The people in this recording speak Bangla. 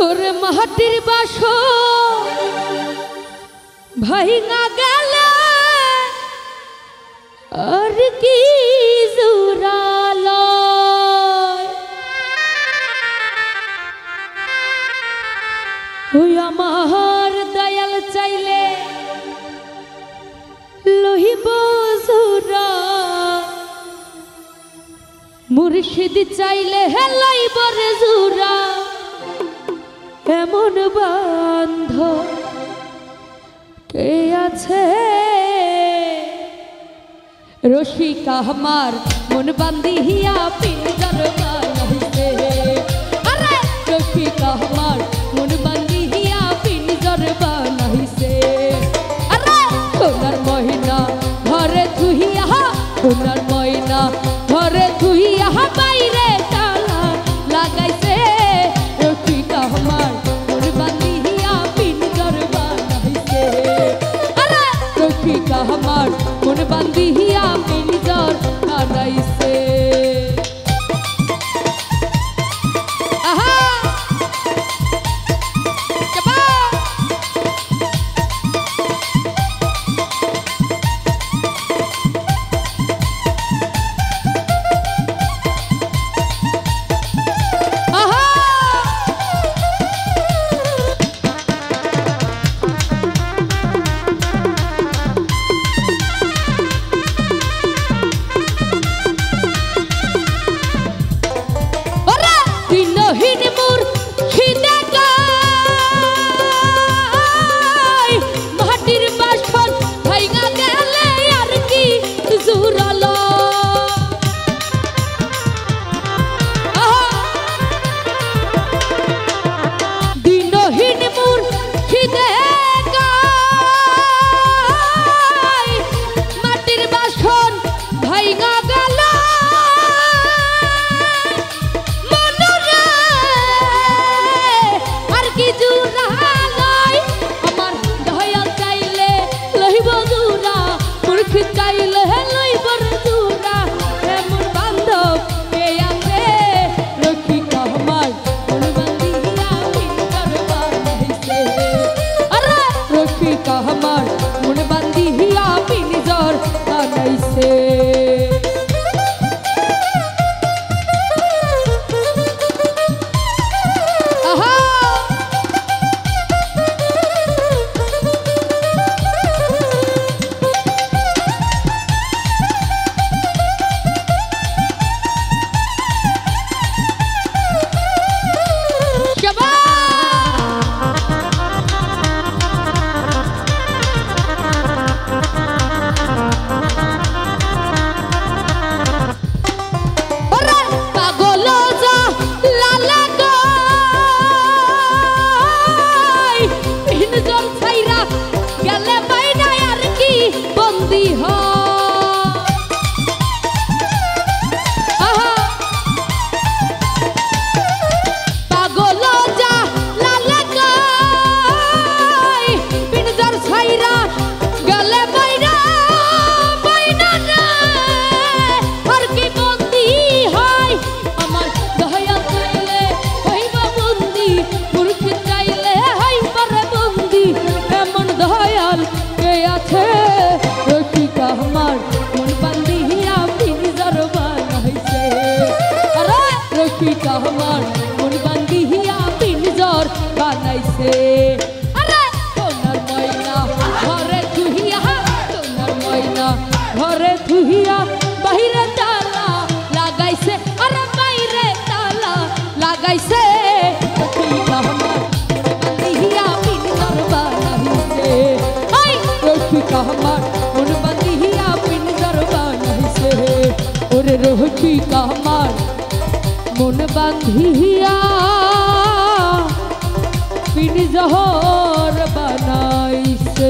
ওরে মাটির বাসর ভাইঙা গেল আর কি জুড়ালো ওই আমার দয়াল চাইলে লহিব জুরা মুর্শিদ চাইলে হেলাইব রে জুরা এমন বান্ধ কে আছে রসিকা আমার মন বান্ধিয়া পিঞ্জর বানাইছে আরে রসিকা আমার মন বান্ধিয়া পিঞ্জর বানাইছে আরে সোনার ময়না ঘরে থুইয়া সোনার ময়না ঘরে থুইয়া বাইরে তালা লাগাইছে রসিকা আমার মন বান্ধিয়া পিঞ্জর বানাইছে আরে রসিকা আমার মন বান্ধিয়া পিঞ্জর বানাইছে আমার মন বান্ধিয়া পিঞ্জর বানাইছে আমার মন বান্ধিয়া পিঞ্জর বানাইছে আরে সোনার ময়না ঘরে থুইয়া সোনার ময়না ঘরে থুইয়া বাইরে তালা লাগাইছে আরে বাইরে তালা লাগাইছে আমার বান্ধিয়া পিঞ্জর বানাইছে আই রসিকা আমার মন বান্ধিয়া পিঞ্জর বানাইছে ওরে রসিকা আমার মন বান্ধিয়া পিঞ্জর বানাইছে।